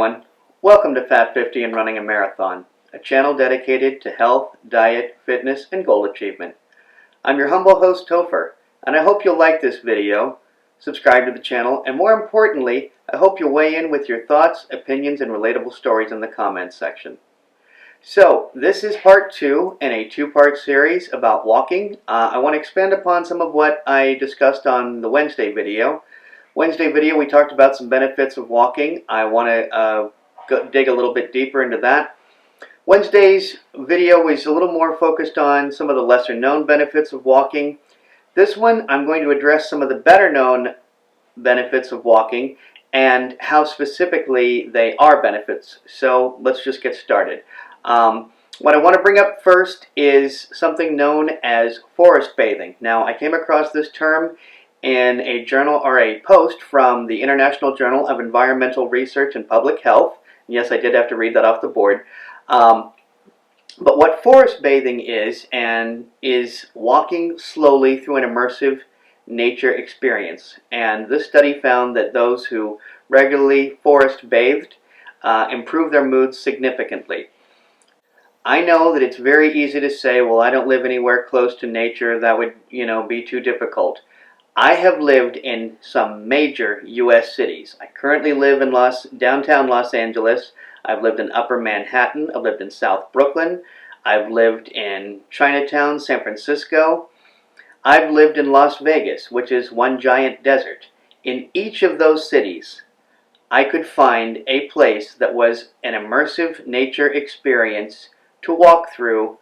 everyone. Welcome to Fat 50 and Running a Marathon, a channel dedicated to health, diet, fitness, and goal achievement. I'm your humble host, Topher, and I hope you'll like this video, subscribe to the channel, and more importantly, I hope you'll weigh in with your thoughts, opinions, and relatable stories in the comments section. So, this is part 2 in a two-part series about walking. I want to expand upon some of what I discussed on the Wednesday video. We talked about some benefits of walking. I want to dig a little bit deeper into that. Wednesday's video was a little more focused on some of the lesser known benefits of walking. This one, I'm going to address some of the better known benefits of walking and how specifically they are benefits. So let's just get started. What I want to bring up first is something known as forest bathing. Now, I came across this term in a journal or a post from the International Journal of Environmental Research and Public Health. Yes, I did have to read that off the board. But what forest bathing is walking slowly through an immersive nature experience. And this study found that those who regularly forest bathed improved their moods significantly. I know that it's very easy to say, well, I don't live anywhere close to nature. That would, be too difficult. I have lived in some major U.S. cities. I currently live in downtown Los Angeles. I've lived in Upper Manhattan. I've lived in South Brooklyn. I've lived in Chinatown, San Francisco. I've lived in Las Vegas, which is one giant desert. In each of those cities, I could find a place that was an immersive nature experience to walk through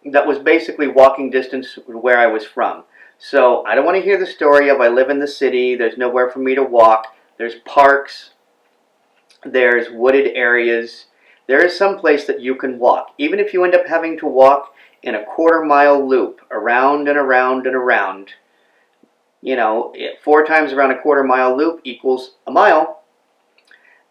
that was basically walking distance where I was from. So I don't want to hear the story of I live in the city, there's nowhere for me to walk. There's parks, there's wooded areas. There is some place that you can walk. Even if you end up having to walk in a quarter-mile loop around and around and around, 4 times around a quarter-mile loop equals a mile.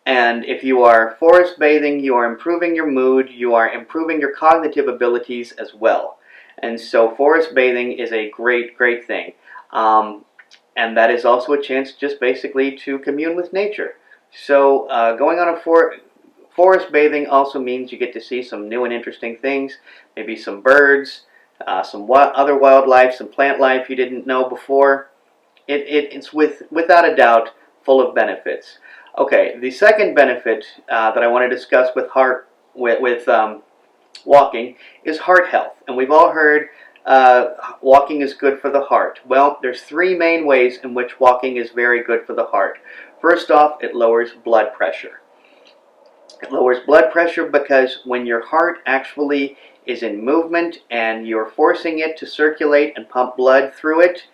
And if you are forest bathing, you are improving your mood, you are improving your cognitive abilities as well. And so forest bathing is a great, great thing. And that is also a chance just basically to commune with nature. So going on a forest bathing also means you get to see some new and interesting things, maybe some birds, some other wildlife, some plant life you didn't know before. It's without a doubt full of benefits. Okay, the second benefit that I want to discuss with walking is heart health. And we've all heard walking is good for the heart. Well, there's 3 main ways in which walking is very good for the heart. First off, it lowers blood pressure. It lowers blood pressure because when your heart actually is in movement and you're forcing it to circulate and pump blood through it,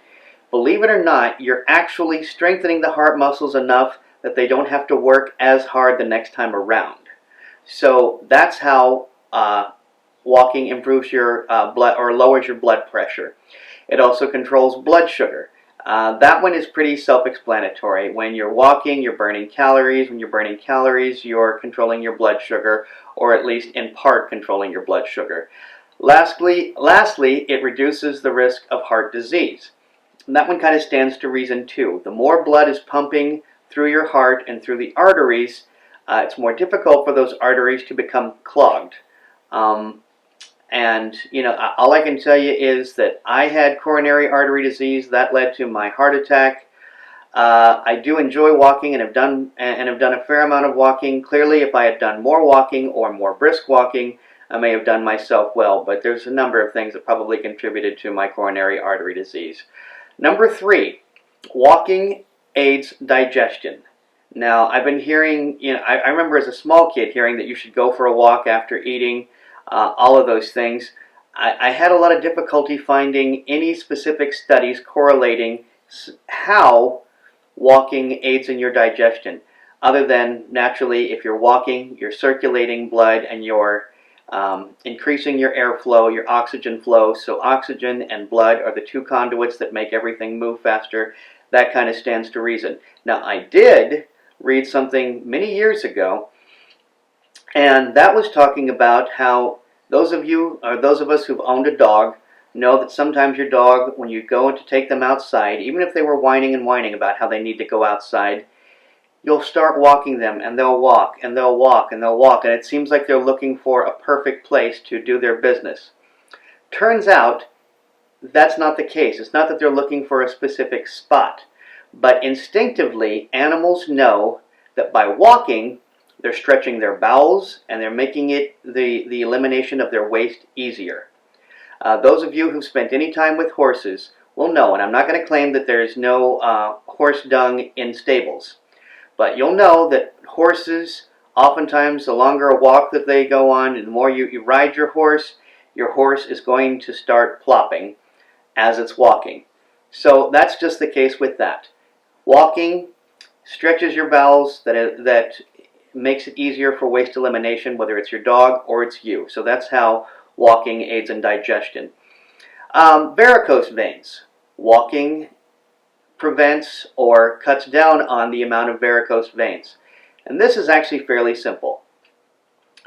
believe it or not, you're actually strengthening the heart muscles enough that they don't have to work as hard the next time around. So that's how walking improves your blood or lowers your blood pressure. It also controls blood sugar. That one is pretty self-explanatory. When you're walking, you're burning calories. When you're burning calories, you're controlling your blood sugar, or at least in part controlling your blood sugar. Lastly, it reduces the risk of heart disease. And that one kind of stands to reason too. The more blood is pumping through your heart and through the arteries, it's more difficult for those arteries to become clogged. And all I can tell you is that I had coronary artery disease that led to my heart attack. I do enjoy walking and have done a fair amount of walking. Clearly, if I had done more walking or more brisk walking, I may have done myself well. But there's a number of things that probably contributed to my coronary artery disease. Number 3, walking aids digestion. Now, I've been hearing, I remember as a small kid hearing that you should go for a walk after eating, all of those things. I had a lot of difficulty finding any specific studies correlating how walking aids in your digestion, other than naturally if you're walking, you're circulating blood and you're increasing your airflow, your oxygen flow. So oxygen and blood are the 2 conduits that make everything move faster. That kind of stands to reason. Now, I did read something many years ago, and that was talking about how those of us who've owned a dog know that sometimes your dog, when you go to take them outside, even if they were whining and whining about how they need to go outside, you'll start walking them, and they'll walk, and they'll walk, and they'll walk, and it seems like they're looking for a perfect place to do their business. Turns out, that's not the case. It's not that they're looking for a specific spot, but instinctively, animals know that by walking, they're stretching their bowels, and they're making it the elimination of their waste easier. Those of you who've spent any time with horses will know, and I'm not going to claim that there is no horse dung in stables, but you'll know that horses, oftentimes the longer a walk that they go on, and the more you ride your horse is going to start plopping as it's walking. So that's just the case with that. Walking stretches your bowels, that makes it easier for waste elimination, whether it's your dog or it's you. So that's how walking aids in digestion. Varicose veins. Walking prevents or cuts down on the amount of varicose veins. And this is actually fairly simple.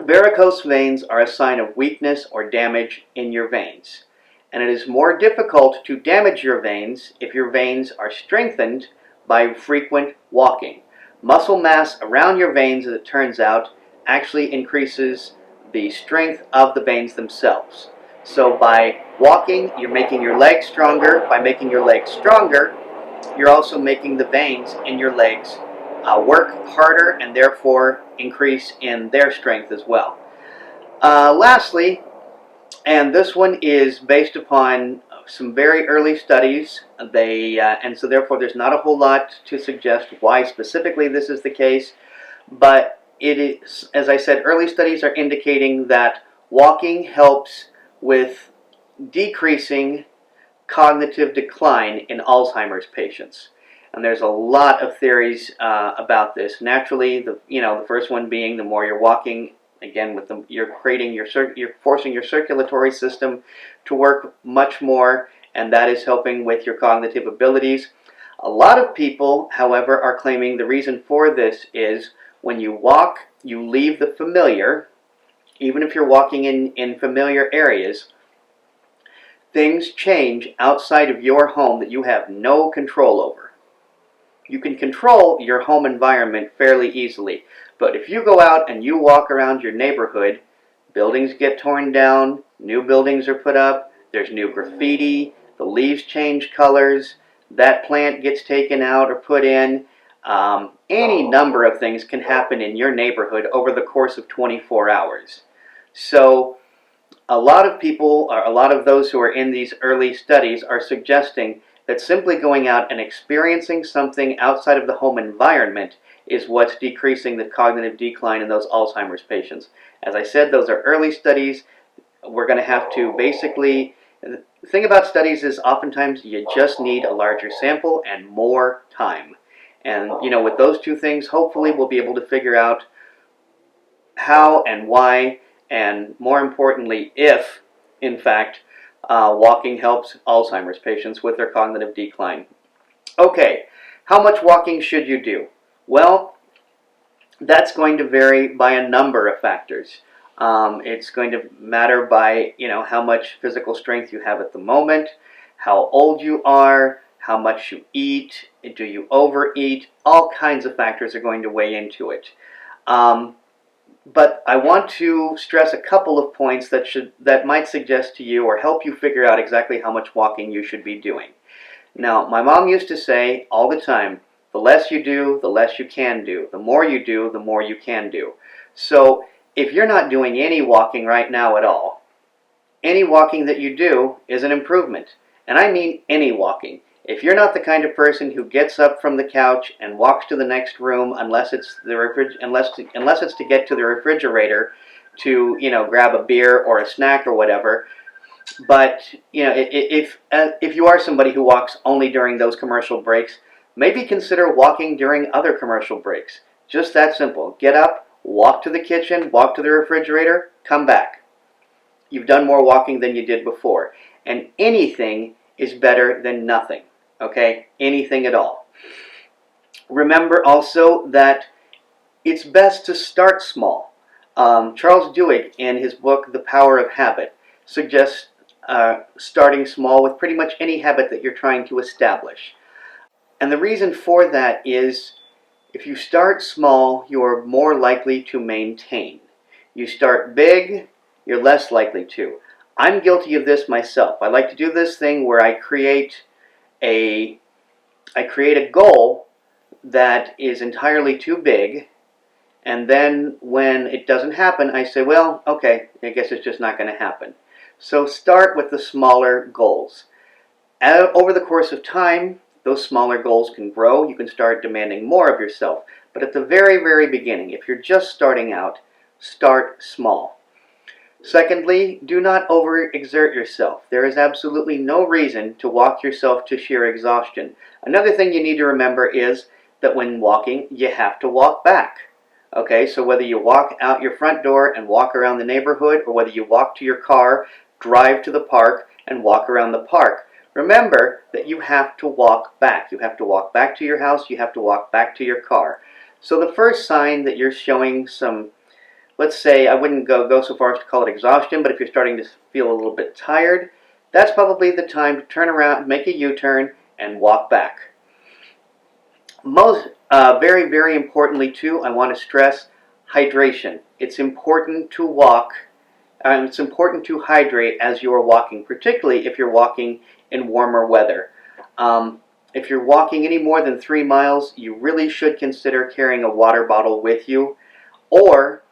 Varicose veins are a sign of weakness or damage in your veins. And it is more difficult to damage your veins if your veins are strengthened by frequent walking. Muscle mass around your veins, as it turns out, actually increases the strength of the veins themselves. So by walking, you're making your legs stronger. By making your legs stronger, you're also making the veins in your legs work harder and therefore increase in their strength as well. Lastly, and this one is based upon some very early studies, and so therefore there's not a whole lot to suggest why specifically this is the case, but it is, as I said, early studies are indicating that walking helps with decreasing cognitive decline in Alzheimer's patients. And there's a lot of theories about this. Naturally, the first one being the more you're walking, again, you're forcing your circulatory system to work much more, and that is helping with your cognitive abilities. A lot of people, however, are claiming the reason for this is when you walk, you leave the familiar. Even if you're walking in familiar areas, things change outside of your home that you have no control over. You can control your home environment fairly easily, but if you go out and you walk around your neighborhood, buildings get torn down, new buildings are put up, there's new graffiti, the leaves change colors, that plant gets taken out or put in. Any number of things can happen in your neighborhood over the course of 24 hours. So a lot of people, or a lot of those who are in these early studies, are suggesting that simply going out and experiencing something outside of the home environment is what's decreasing the cognitive decline in those Alzheimer's patients. As I said, those are early studies. We're going to have to basically, the thing about studies is oftentimes you just need a larger sample and more time. And, with those two things, hopefully we'll be able to figure out how and why, and more importantly, if, in fact, walking helps Alzheimer's patients with their cognitive decline. Okay, how much walking should you do? Well, that's going to vary by a number of factors. It's going to matter by, how much physical strength you have at the moment, how old you are, how much you eat, do you overeat, all kinds of factors are going to weigh into it. But I want to stress a couple of points that might suggest to you or help you figure out exactly how much walking you should be doing. Now, my mom used to say all the time, the less you do, the less you can do. The more you do, the more you can do. So if you're not doing any walking right now at all, any walking that you do is an improvement. And I mean any walking. If you're not the kind of person who gets up from the couch and walks to the next room, unless it's to get to the refrigerator to grab a beer or a snack or whatever, but if you are somebody who walks only during those commercial breaks, maybe consider walking during other commercial breaks. Just that simple. Get up, walk to the kitchen, walk to the refrigerator, come back. You've done more walking than you did before, and anything is better than nothing. Okay, anything at all. Remember also that it's best to start small. Charles Duhigg, in his book The Power of Habit, suggests starting small with pretty much any habit that you're trying to establish. And the reason for that is If you start small, you're more likely to maintain. You start big, you're less likely to. I'm guilty of this myself. I like to do this thing where I create a goal that is entirely too big, and then when it doesn't happen, I say, well, okay, I guess it's just not going to happen. So start with the smaller goals. Over the course of time, those smaller goals can grow. You can start demanding more of yourself. But at the very, very beginning, if you're just starting out, start small. Secondly, do not overexert yourself. There is absolutely no reason to walk yourself to sheer exhaustion. Another thing you need to remember is that when walking, you have to walk back. Okay, so whether you walk out your front door and walk around the neighborhood, or whether you walk to your car, drive to the park, and walk around the park, remember that you have to walk back. You have to walk back to your house, you have to walk back to your car. So the first sign that you're showing some, let's say, I wouldn't go so far as to call it exhaustion, but if you're starting to feel a little bit tired, that's probably the time to turn around, make a U-turn, and walk back. Very, very importantly too, I want to stress hydration. It's important to walk, it's important to hydrate as you are walking, particularly if you're walking in warmer weather. If you're walking any more than 3 miles, you really should consider carrying a water bottle with you. Or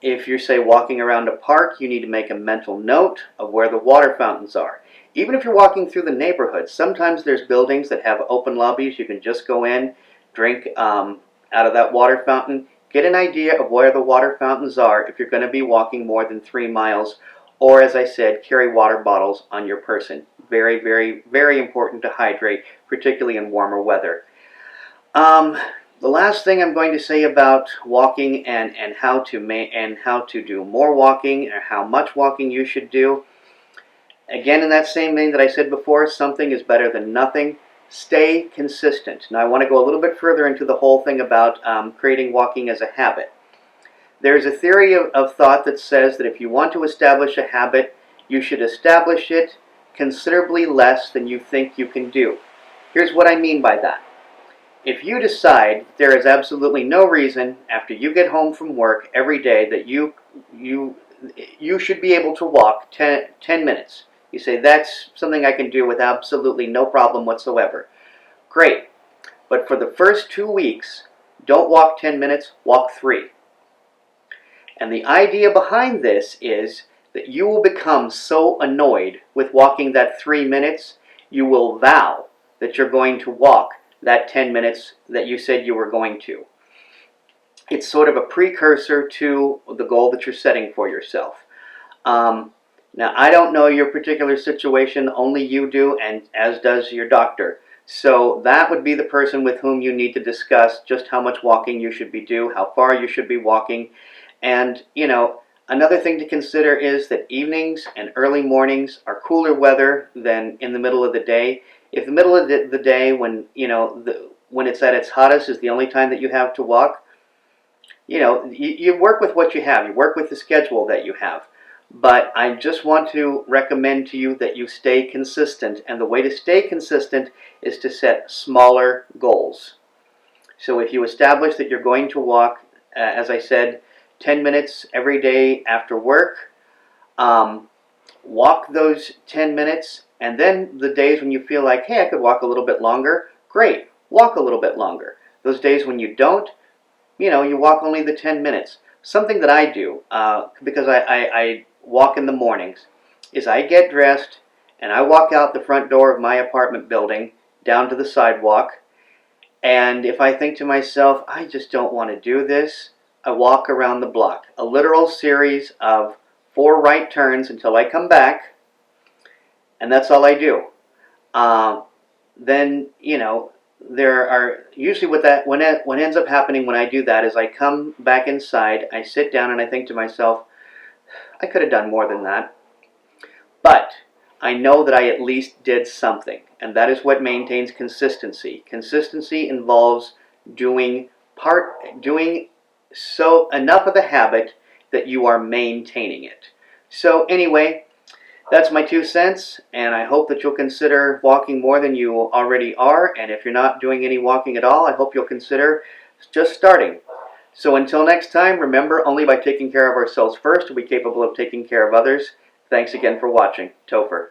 if you're, say, walking around a park, you need to make a mental note of where the water fountains are. Even if you're walking through the neighborhood, sometimes there's buildings that have open lobbies. You can just go in, drink out of that water fountain. Get an idea of where the water fountains are if you're going to be walking more than 3 miles. Or, as I said, carry water bottles on your person. Very, very, very important to hydrate, particularly in warmer weather. The last thing I'm going to say about walking and how to do more walking, or how much walking you should do. Again, in that same vein that I said before, something is better than nothing. Stay consistent. Now I want to go a little bit further into the whole thing about creating walking as a habit. There's a theory of thought that says that if you want to establish a habit, you should establish it considerably less than you think you can do. Here's what I mean by that. If you decide there is absolutely no reason after you get home from work every day that you should be able to walk 10 minutes. You say, that's something I can do with absolutely no problem whatsoever. Great. But for the first 2 weeks, don't walk 10 minutes, walk 3. And the idea behind this is that you will become so annoyed with walking that 3 minutes, you will vow that you're going to walk that 10 minutes that you said you were going to. It's sort of a precursor to the goal that you're setting for yourself. Now, I don't know your particular situation, only you do, and as does your doctor. So that would be the person with whom you need to discuss just how much walking you should be doing, how far you should be walking. And, you know, another thing to consider is that evenings and early mornings are cooler weather than in the middle of the day. If the middle of the day, when, you know, when it's at its hottest, is the only time that you have to walk, you know, you work with what you have. You work with the schedule that you have. But I just want to recommend to you that you stay consistent. And the way to stay consistent is to set smaller goals. So if you establish that you're going to walk, as I said, 10 minutes every day after work, walk those 10 minutes. And then the days when you feel like, hey, I could walk a little bit longer, great, walk a little bit longer. Those days when you don't, you know, you walk only the 10 minutes. Something that I do, because I walk in the mornings, is I get dressed and I walk out the front door of my apartment building down to the sidewalk, and if I think to myself, I just don't want to do this, I walk around the block. A literal series of 4 right turns until I come back, and that's all I do. Then, you know, there are usually what ends up happening when I do that is I come back inside, I sit down, and I think to myself, I could have done more than that. But I know that I at least did something, and that is what maintains consistency. Consistency involves doing so enough of the habit that you are maintaining it. So anyway, that's my 2 cents, and I hope that you'll consider walking more than you already are. And if you're not doing any walking at all, I hope you'll consider just starting. So until next time, remember, only by taking care of ourselves first are we capable of taking care of others. Thanks again for watching. Topher.